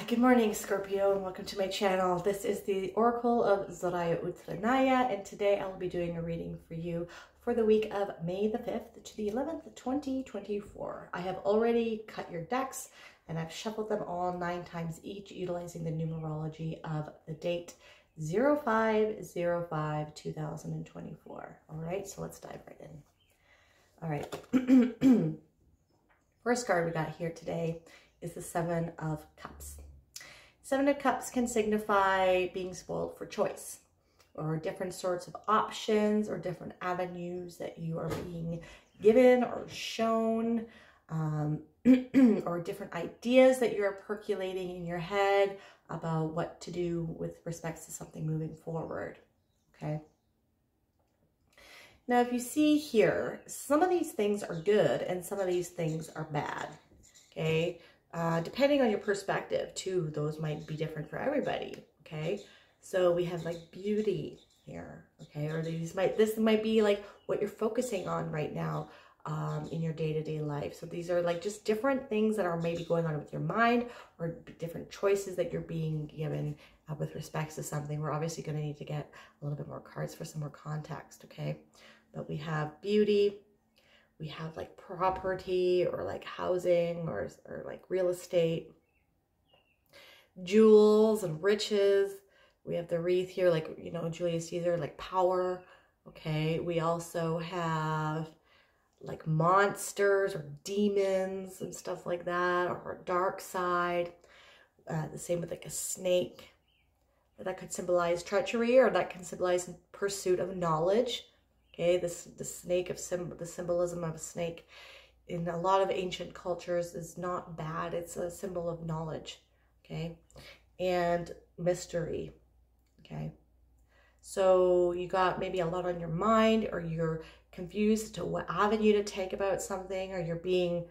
Good morning, Scorpio, and welcome to my channel. This is the Oracle of Zoraya Utlanaya, and today I will be doing a reading for you for the week of May the 5th to the 11th, 2024. I have already cut your decks, and I've shuffled them all 9 times each, utilizing the numerology of the date 05/05/2024. All right, so let's dive right in. All right. First card we got here today is the Seven of Cups. Seven of Cups can signify being spoiled for choice, or different sorts of options or different avenues that you are being given or shown, or different ideas that you're percolating in your head about what to do with respects to something moving forward. Okay. Now, if you see here, some of these things are good and some of these things are bad. Okay. Depending on your perspective too, those might be different for everybody. Okay. So we have like beauty here. Okay. Or this might be like what you're focusing on right now, in your day-to-day life. So these are like just different things that are maybe going on with your mind, or different choices that you're being given with respects to something. We're obviously going to need to get a little bit more cards for some more context. Okay. But we have beauty. We have like property, or like housing, or like real estate, jewels and riches. We have the wreath here, like, you know, Julius Caesar, like power. Okay. We also have like monsters or demons and stuff like that, or a dark side. The same with like a snake. That could symbolize treachery, or that can symbolize pursuit of knowledge. Okay, the snake of the symbolism of a snake in a lot of ancient cultures is not bad. It's a symbol of knowledge. Okay, and mystery. Okay, so you got maybe a lot on your mind, or you're confused to what avenue to take about something, or you're being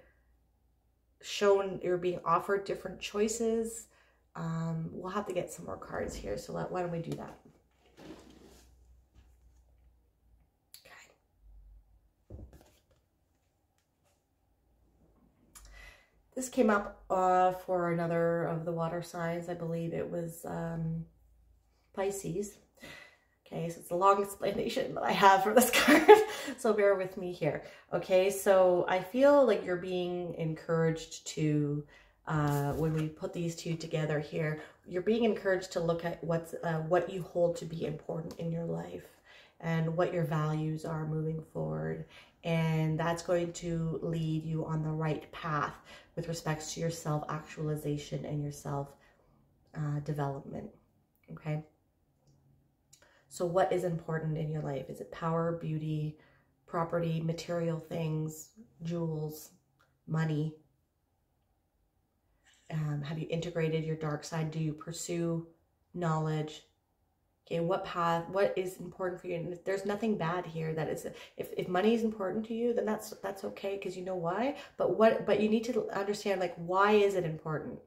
shown, you're being offered different choices. We'll have to get some more cards here, so why don't we do that? This came up for another of the water signs. I believe it was Pisces. Okay, so it's a long explanation that I have for this card, so bear with me here. Okay, so I feel like you're being encouraged to, when we put these two together here, you're being encouraged to look at what you hold to be important in your life, and what your values are moving forward. And that's going to lead you on the right path with respects to your self-actualization and your self-development. Okay. So what is important in your life? Is it power, beauty, property, material things, jewels, money? Have you integrated your dark side? Do you pursue knowledge? Okay, what path, what is important for you? And there's nothing bad here. That is, if money is important to you, then that's okay, because you know why. But you need to understand, like, why is it important?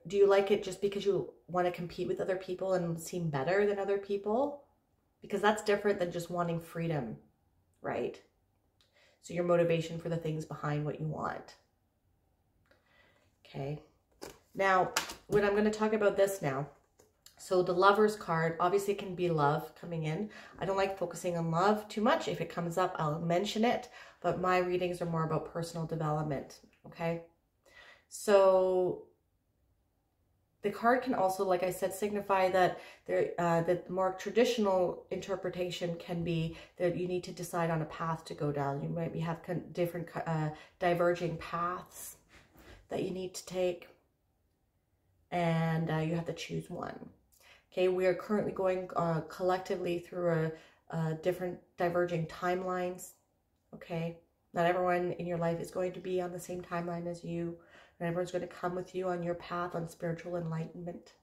Do you like it just because you want to compete with other people and seem better than other people? Because that's different than just wanting freedom, right? So your motivation for the things behind what you want. Okay. Now, when I'm going to talk about this now. So the Lover's card, obviously it can be love coming in. I don't like focusing on love too much. If it comes up, I'll mention it. But my readings are more about personal development, okay? So the card can also, like I said, signify that the more traditional interpretation can be that you need to decide on a path to go down. You might have different diverging paths that you need to take, and you have to choose one. Okay, we are currently going collectively through different diverging timelines. Okay, not everyone in your life is going to be on the same timeline as you. And everyone's going to come with you on your path on spiritual enlightenment.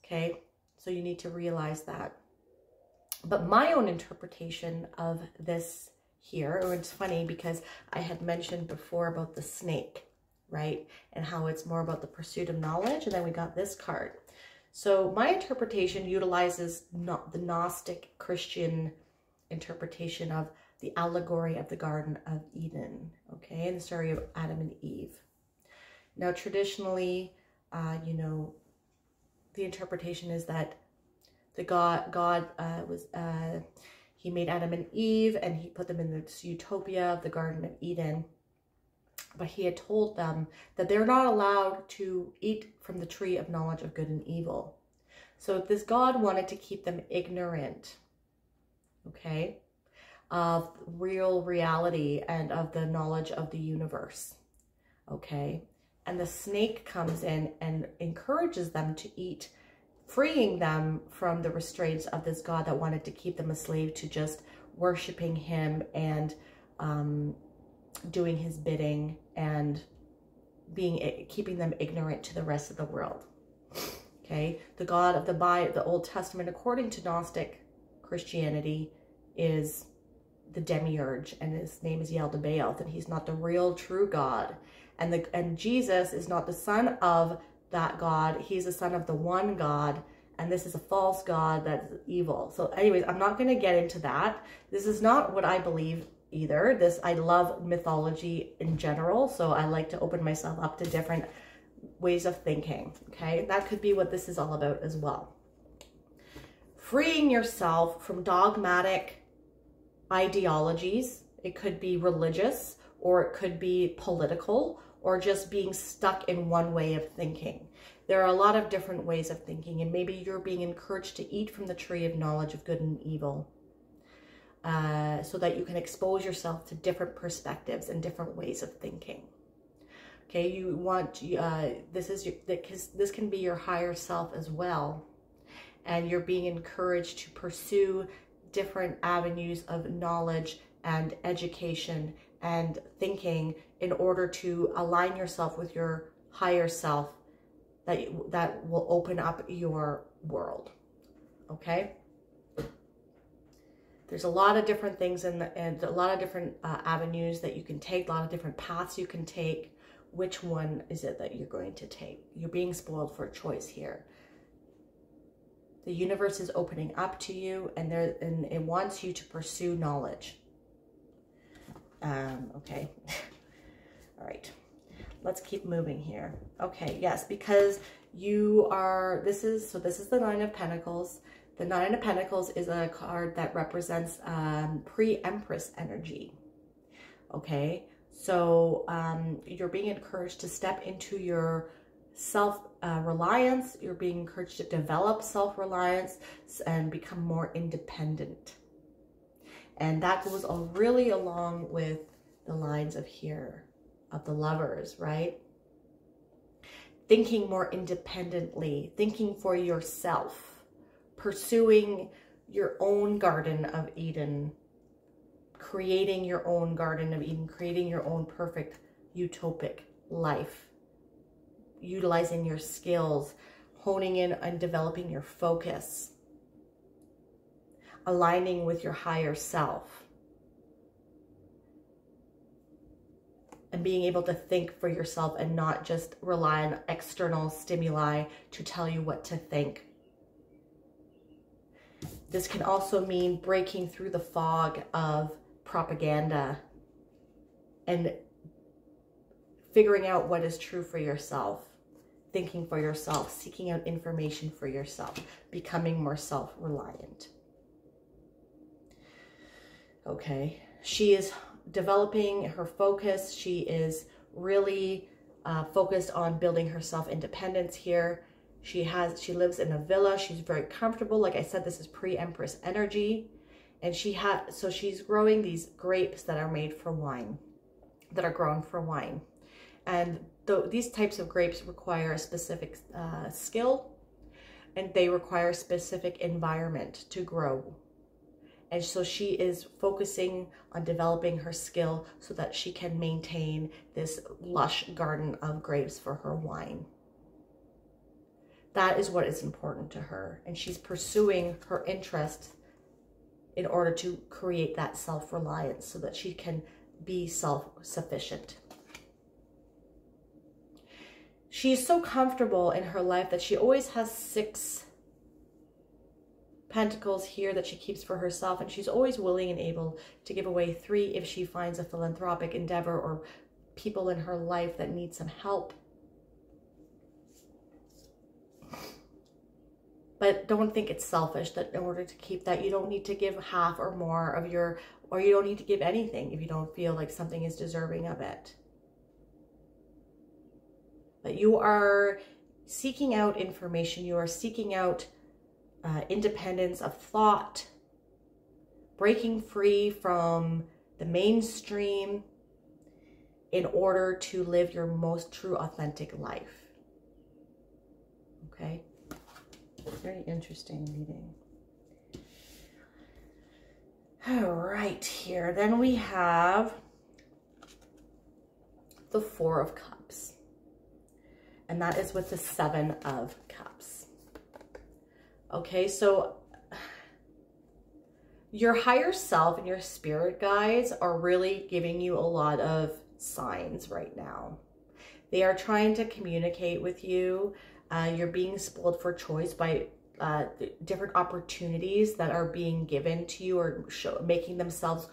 Okay, so you need to realize that. But my own interpretation of this here, or it's funny because I had mentioned before about the snake, right? And how it's more about the pursuit of knowledge. And then we got this card. So my interpretation utilizes the Gnostic Christian interpretation of the allegory of the Garden of Eden, okay, and the story of Adam and Eve. Now, traditionally, you know, the interpretation is that the God was, he made Adam and Eve and he put them in this utopia of the Garden of Eden. But he had told them that they're not allowed to eat from the tree of knowledge of good and evil. So this God wanted to keep them ignorant, okay, of real reality and of the knowledge of the universe, okay? And the snake comes in and encourages them to eat, freeing them from the restraints of this God that wanted to keep them a slave to just worshiping him and doing his bidding and keeping them ignorant to the rest of the world. Okay, the God of the Old Testament, according to Gnostic Christianity, is the demiurge, and his name is Yaldabaoth, and he's not the real true God. And Jesus is not the son of that God. He's the son of the one God, and this is a false God that's evil. So anyways, I'm not going to get into that. This is not what I believe either. I love mythology in general, so I like to open myself up to different ways of thinking, okay? That could be what this is all about as well. Freeing yourself from dogmatic ideologies. It could be religious, or it could be political, or just being stuck in one way of thinking. There are a lot of different ways of thinking, and maybe you're being encouraged to eat from the tree of knowledge of good and evil, so that you can expose yourself to different perspectives and different ways of thinking. Okay, you want, this can be your higher self as well. And you're being encouraged to pursue different avenues of knowledge and education and thinking in order to align yourself with your higher self that will open up your world. Okay? There's a lot of different things and a lot of different avenues that you can take, a lot of different paths you can take. Which one is it that you're going to take? You're being spoiled for choice here. The universe is opening up to you, and it wants you to pursue knowledge. Okay. All right. Let's keep moving here. Okay, yes, because you are, this is the Nine of Pentacles. The Nine of Pentacles is a card that represents pre-Empress energy. Okay. So you're being encouraged to step into your self-reliance. You're being encouraged to develop self-reliance and become more independent. And that goes really along with the lines of here, of the Lovers, right? Thinking more independently, thinking for yourself, pursuing your own Garden of Eden, creating your own Garden of Eden, creating your own perfect utopic life, utilizing your skills, honing in and developing your focus, aligning with your higher self, and being able to think for yourself and not just rely on external stimuli to tell you what to think. This can also mean breaking through the fog of propaganda and figuring out what is true for yourself, thinking for yourself, seeking out information for yourself, becoming more self-reliant. Okay, she is developing her focus. She is really focused on building her self-independence here. She lives in a villa. She's very comfortable. Like I said, this is pre-Empress energy. And so she's growing these grapes that are made for wine, that are grown for wine. And these types of grapes require a specific skill, and they require a specific environment to grow. And so she is focusing on developing her skill so that she can maintain this lush garden of grapes for her wine. That is what is important to her. And she's pursuing her interest in order to create that self-reliance so that she can be self-sufficient. She is so comfortable in her life that she always has 6 pentacles here that she keeps for herself, and she's always willing and able to give away 3 if she finds a philanthropic endeavor or people in her life that need some help. But don't think it's selfish that in order to keep that, you don't need to give half or more of your, or you don't need to give anything if you don't feel like something is deserving of it. But you are seeking out information. You are seeking out independence of thought, breaking free from the mainstream in order to live your most true, authentic life. Okay? Very interesting reading. All right, here. Then we have the Four of Cups. And that is with the Seven of Cups. Okay, so your higher self and your spirit guides are really giving you a lot of signs right now. They are trying to communicate with you. You're being spoiled for choice by different opportunities that are being given to you or making themselves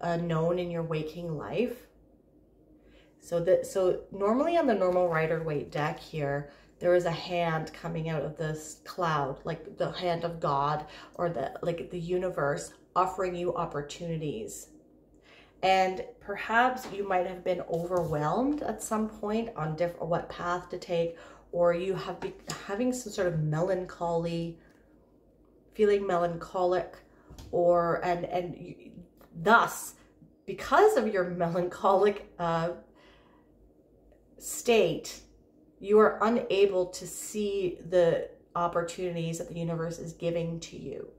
known in your waking life. So normally on the normal Rider-Waite deck here, there is a hand coming out of this cloud, like the hand of God or the universe offering you opportunities. And perhaps you might have been overwhelmed at some point on what path to take, or you have been having some sort of melancholy, feeling melancholic, or thus, because of your melancholic state, you are unable to see the opportunities that the universe is giving to you.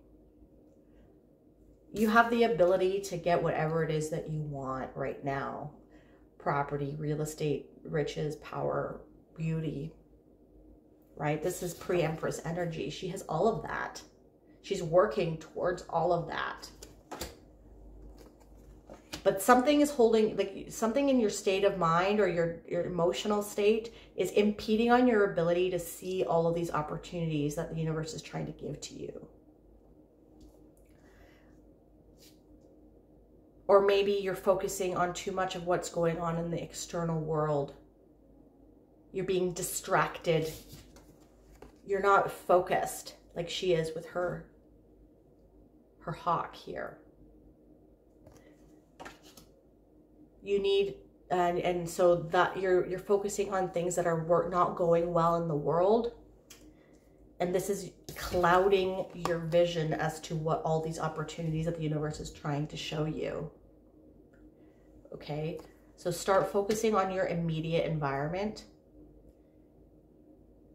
You have the ability to get whatever it is that you want right now. Property, real estate, riches, power, beauty, right? This is pre-Empress energy. She has all of that. She's working towards all of that. But something is holding, like something in your state of mind or your emotional state is impeding on your ability to see all of these opportunities that the universe is trying to give to you. Or maybe you're focusing on too much of what's going on in the external world. You're being distracted. You're not focused like she is with her hawk here. You need, and so that you're focusing on things that are not going well in the world. And this is clouding your vision as to what all these opportunities that the universe is trying to show you. Okay, so start focusing on your immediate environment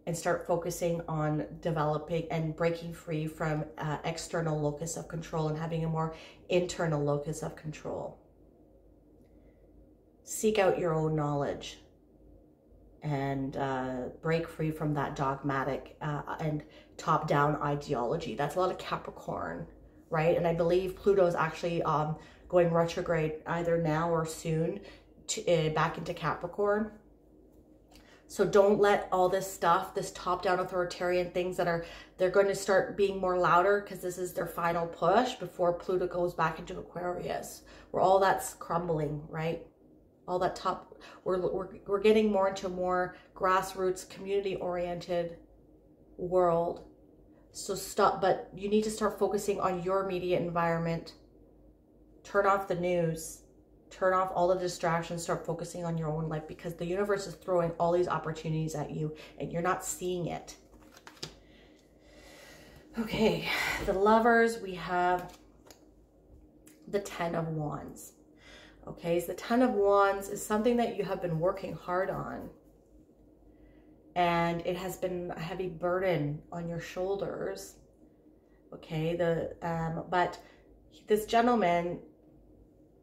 and start focusing on developing and breaking free from external locus of control and having a more internal locus of control. Seek out your own knowledge and break free from that dogmatic and top-down ideology. That's a lot of Capricorn, right? And I believe Pluto is actually going retrograde either now or soon back into Capricorn. So don't let all this stuff, this top-down authoritarian things they're going to start being more louder because this is their final push before Pluto goes back into Aquarius, where all that's crumbling, right? All that top, we're getting more into a more grassroots, community-oriented world. So stop, but you need to start focusing on your immediate environment. Turn off the news. Turn off all the distractions. Start focusing on your own life because the universe is throwing all these opportunities at you and you're not seeing it. Okay, the Lovers, we have the Ten of Wands. Okay, so the Ten of Wands is something that you have been working hard on. And it has been a heavy burden on your shoulders. Okay, but this gentleman,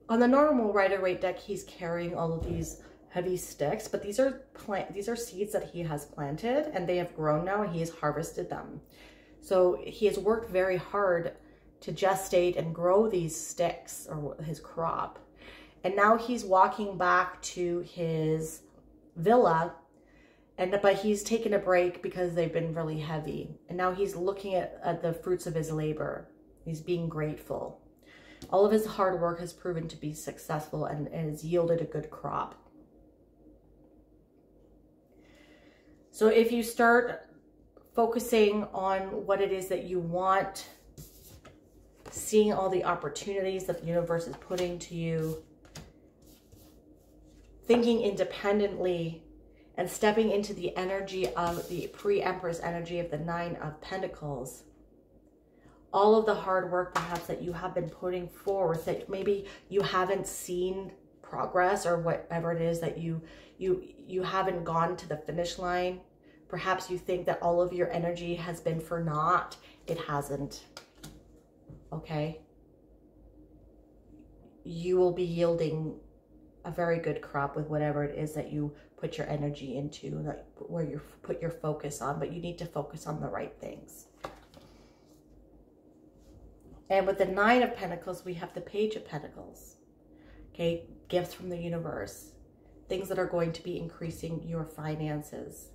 on the normal Rider-Waite deck, he's carrying all of these heavy sticks, but these are seeds that he has planted and they have grown now and he has harvested them. So he has worked very hard to gestate and grow these sticks or his crop. And now he's walking back to his villa, but he's taken a break because they've been really heavy. And now he's looking at the fruits of his labor. He's being grateful. All of his hard work has proven to be successful and has yielded a good crop. So if you start focusing on what it is that you want, seeing all the opportunities that the universe is putting to you, thinking independently, and stepping into the energy of the pre-Empress energy of the Nine of Pentacles. All of the hard work perhaps that you have been putting forth, that maybe you haven't seen progress, or whatever it is that you haven't gone to the finish line. Perhaps you think that all of your energy has been for naught. It hasn't. Okay? You will be yielding a very good crop with whatever it is that you put your energy into, like where you put your focus on, but you need to focus on the right things. And with the Nine of Pentacles, we have the Page of Pentacles. Okay, gifts from the universe, things that are going to be increasing your finances.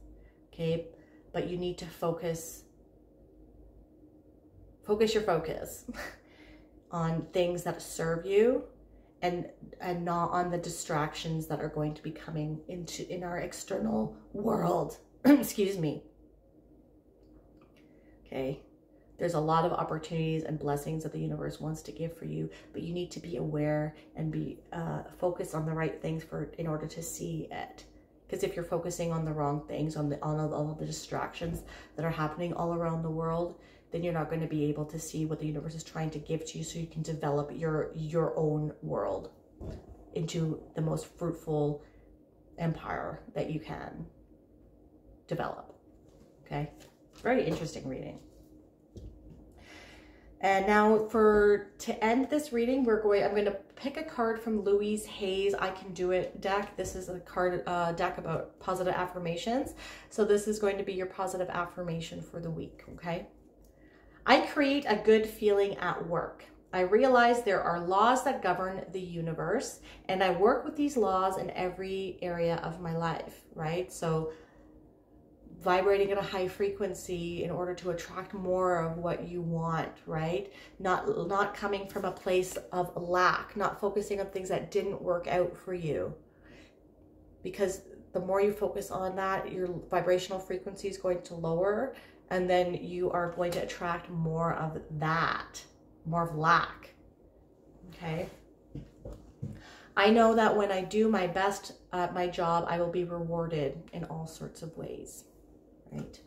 Okay, but you need to focus your focus on things that serve you, and not on the distractions that are going to be coming in our external world. Excuse me. Okay. There's a lot of opportunities and blessings that the universe wants to give for you, but you need to be aware and be focused on the right things in order to see it. Because if you're focusing on the wrong things, on all of the distractions that are happening all around the world, then you're not going to be able to see what the universe is trying to give to you, so you can develop your own world into the most fruitful empire that you can develop. Okay? Very interesting reading. And now to end this reading, I'm going to pick a card from Louise Hay's I Can Do It deck. This is a card deck about positive affirmations. So this is going to be your positive affirmation for the week, okay? I create a good feeling at work. I realize there are laws that govern the universe, and I work with these laws in every area of my life, right? So vibrating at a high frequency in order to attract more of what you want, right? Not coming from a place of lack, not focusing on things that didn't work out for you. Because the more you focus on that, your vibrational frequency is going to lower, and then you are going to attract more of that, more of lack, okay? I know that when I do my best at my job, I will be rewarded in all sorts of ways, right?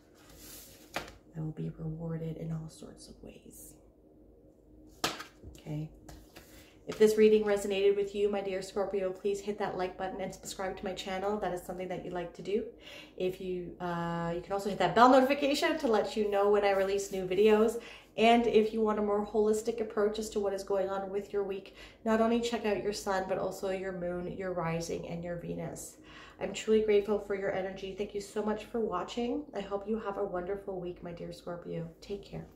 I will be rewarded in all sorts of ways, okay? If this reading resonated with you, my dear Scorpio, please hit that like button and subscribe to my channel. That is something that you'd like to do. If you can also hit that bell notification to let you know when I release new videos. And if you want a more holistic approach as to what is going on with your week, not only check out your sun, but also your moon, your rising, and your Venus. I'm truly grateful for your energy. Thank you so much for watching. I hope you have a wonderful week, my dear Scorpio. Take care.